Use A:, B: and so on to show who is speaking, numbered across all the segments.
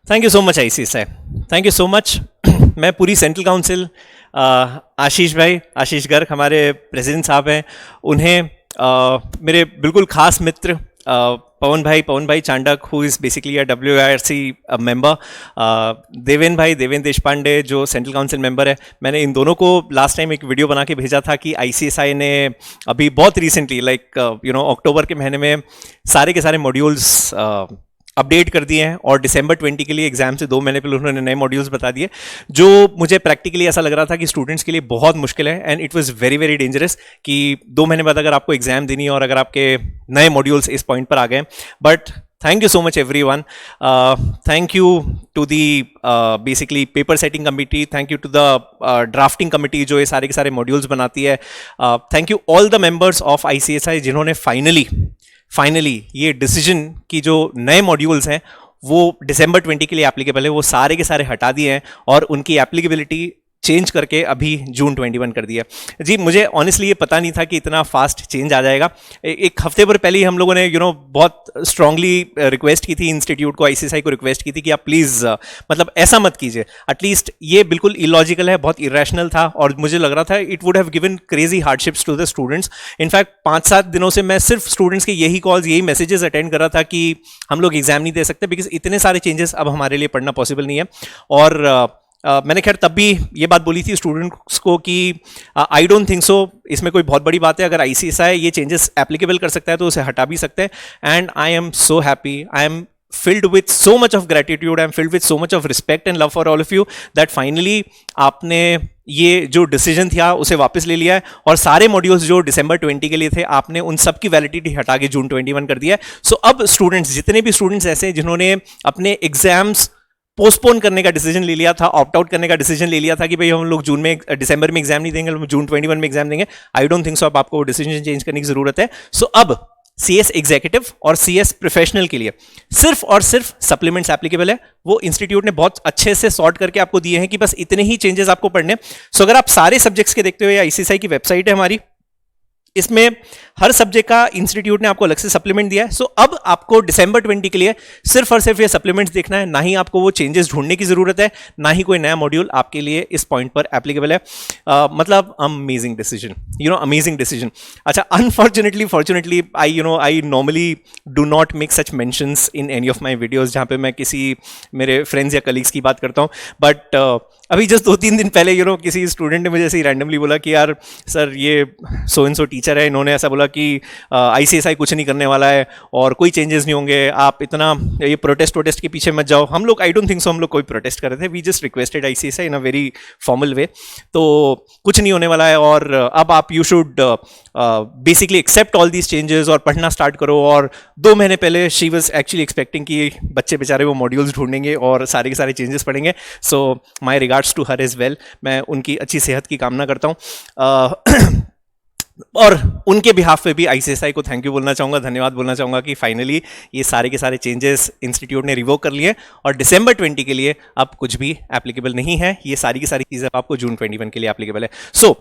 A: Thank you so much IC साहब, thank you so much. मैं पूरी सेंट्रल काउंसिल, आशीष भाई, आशीष गर्ग हमारे प्रेसिडेंट साहब हैं, उन्हें मेरे बिल्कुल खास मित्र पवन भाई Chandak, who is basically a WIRC member, Deven Deshpande जो सेंट्रल काउंसिल मेंबर है। मैंने इन दोनों को लास्ट टाइम एक वीडियो बना के भेजा था कि ICSI ने अभी बहुत रिसेंटली अक्टूबर के महीने में सारे के सारे मॉड्यूल्स अपडेट कर दिए हैं और दिसंबर 20 के लिए एग्जाम से 2 महीने पहले उन्होंने नए मॉड्यूल्स बता दिए, जो मुझे प्रैक्टिकली ऐसा लग रहा था कि स्टूडेंट्स के लिए बहुत मुश्किल है and it was very very dangerous कि 2 महीने बाद अगर आपको एग्जाम देनी है और अगर आपके नए मॉड्यूल्स इस पॉइंट पर आ गए। But thank you so much everyone, thank you to the basically paper setting committee, thank you to the drafting committee जो ये सारे के सारे मॉड्यूल्स बनाती है, thank you all the members of ICSI जिन्होंने फाइनली ये डिसीजन की जो नए मॉड्यूल्स हैं वो दिसंबर 20 के लिए एप्लीकेबल है, वो सारे के सारे हटा दिए हैं और उनकी एप्लीकेबिलिटी चेंज करके अभी जून 21 कर दिया। जी मुझे ऑनेस्टली ये पता नहीं था कि इतना फास्ट चेंज आ जाएगा। एक हफ्ते भर पहले ही हम लोगों ने बहुत स्ट्रांगली रिक्वेस्ट की थी इंस्टीट्यूट को, ICSI को रिक्वेस्ट की थी कि आप प्लीज़ मतलब ऐसा मत कीजिए, एटलीस्ट ये बिल्कुल इलॉजिकल है, बहुत इरेशनल था और मुझे लग रहा था it would have given crazy hardships to the students. In fact 5-7 दिनों से मैं सिर्फ स्टूडेंट्स के यही कॉल्स, यही मैसेजेस अटेंड कर रहा था कि हम लोग एग्जाम नहीं दे सकते बिकॉज इतने सारे चेंजेस अब हमारे लिए पढ़ना पॉसिबल नहीं है। और मैंने खैर तब भी ये बात बोली थी स्टूडेंट्स को कि आई डोंट थिंक सो इसमें कोई बहुत बड़ी बात है, अगर ICSI ये चेंजेस एप्लीकेबल कर सकता है तो उसे हटा भी सकते हैं। And I am so happy, I am filled with so much of gratitude, I'm filled with so much of respect and love for all of you that finally आपने ये जो डिसीजन था उसे वापस ले लिया है और सारे मॉड्यूल्स जो दिसंबर 20 के लिए थे आपने उन सब की वैलिडिटी हटा के जून 21 कर दिया है। सो अब स्टूडेंट्स, जितने भी स्टूडेंट्स ऐसे जिन्होंने अपने एग्जाम्स पोस्टपोन करने का डिसीजन ले लिया था, ऑप्ट आउट करने का डिसीजन ले लिया था कि भाई हम लोग दिसंबर में एग्जाम नहीं देंगे, हम जून 21 में एग्जाम देंगे, आई डोंट थिंक सो अब आपको डिसीजन चेंज करने की जरूरत है। सो अब CS एग्जीक्यूटिव और CS प्रोफेशनल के लिए सिर्फ और सिर्फ सप्लीमेंट्स एप्लीकेबल है। वो इंस्टीट्यूट ने बहुत अच्छे से सॉर्ट करके आपको दिए हैं कि बस इतने ही चेंजेस आपको पढ़ने। सो अगर आप सारे सब्जेक्ट्स के देखते हो, ICSI की वेबसाइट है हमारी, इसमें हर सब्जेक्ट का इंस्टीट्यूट ने आपको अलग से सप्लीमेंट दिया है। सो अब आपको दिसंबर 20 के लिए सिर्फ और सिर्फ ये सप्लीमेंट्स देखना है, ना ही आपको वो चेंजेस ढूंढने की जरूरत है, ना ही कोई नया मॉड्यूल आपके लिए इस पॉइंट पर एप्लीकेबल है। मतलब अमेजिंग डिसीजन, अमेजिंग डिसीजन। अच्छा, unfortunately fortunately I normally do not make such mentions in any of my videos जहाँ पे मैं किसी मेरे फ्रेंड्स या कलीग्स की बात करता हूँ। बट अभी जस्ट 2-3 दिन पहले किसी स्टूडेंट ने मुझे ऐसे ही रैंडमली बोला कि यार सर ये सो एंड सो टीचर है, इन्होंने ऐसा बोला कि ICSI कुछ नहीं करने वाला है और कोई चेंजेस नहीं होंगे, आप इतना ये प्रोटेस्ट के पीछे मत जाओ। हम लोग आई डोंट थिंक सो हम लोग कोई प्रोटेस्ट कर रहे थे, we just requested ICSI in a very formal way. तो कुछ नहीं होने वाला है और अब आप you should basically accept all these changes और पढ़ना स्टार्ट करो। और 2 महीने पहले शी वॉज एक्चुअली एक्सपेक्टिंग कि बच्चे बेचारे वो मॉड्यूल्स ढूंढेंगे और सारे के सारे चेंजेस पढ़ेंगे। So my regards to her as well, मैं उनकी अच्छी सेहत की कामना करता हूँ और उनके बिहाफ पे भी ICSI को थैंक यू बोलना चाहूँगा, धन्यवाद बोलना चाहूँगा कि फाइनली ये सारे के सारे चेंजेस इंस्टीट्यूट ने रिवोक कर लिए और दिसंबर 20 के लिए अब कुछ भी एप्लीकेबल नहीं है। ये सारी की सारी चीज़ें आपको जून 21 के लिए एप्लीकेबल है। सो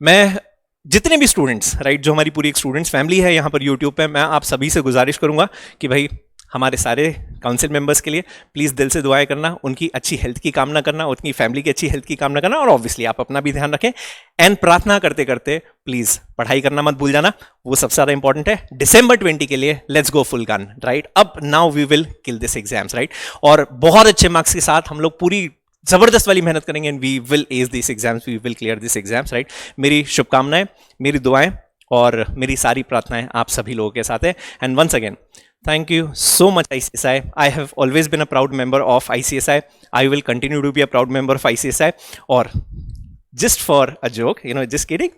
A: मैं जितने भी स्टूडेंट्स, राइट, जो हमारी पूरी एक स्टूडेंट्स फैमिली है यहाँ पर यूट्यूब पे, मैं आप सभी से गुजारिश करूँगा कि भाई हमारे सारे काउंसिल मेंबर्स के लिए प्लीज़ दिल से दुआएं करना, उनकी अच्छी हेल्थ की कामना करना, उनकी फैमिली की अच्छी हेल्थ की कामना करना और ऑब्वियसली आप अपना भी ध्यान रखें एंड प्रार्थना करते करते प्लीज़ पढ़ाई करना मत भूल जाना, वो सबसे ज़्यादा इंपॉर्टेंट है। दिसंबर 20 के लिए let's go full gun, right. अब now we will kill this exams, right, और बहुत अच्छे मार्क्स के साथ हम लोग पूरी जबरदस्त वाली मेहनत करेंगे and we will ace this exams, we will clear this exams, right. मेरी शुभकामनाएं, मेरी दुआएं और मेरी सारी प्रार्थनाएं आप सभी लोगों के साथ है। And once again thank you so much ICSI. I have always been a proud member of ICSI. I will continue to be a proud member of ICSI. और just for a joke, just kidding,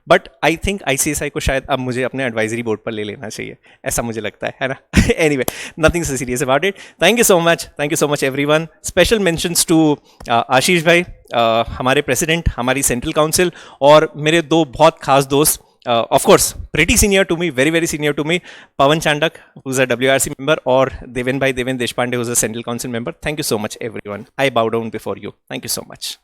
A: but I think ICSI को शायद अब मुझे अपने advisory board पर ले लेना चाहिए, ऐसा मुझे लगता है ना। Anyway, nothing so serious about it. Thank you so much everyone. Special mentions to आशीष भाई, हमारे प्रेसिडेंट, हमारी सेंट्रल काउंसिल, और मेरे 2 बहुत खास दोस्त, of course pretty senior to me, very senior to me, Pawan Chandak, who's a WIRC member, or Deven Deshpande, who's a central council member. Thank you so much everyone. I bow down before you. Thank you so much.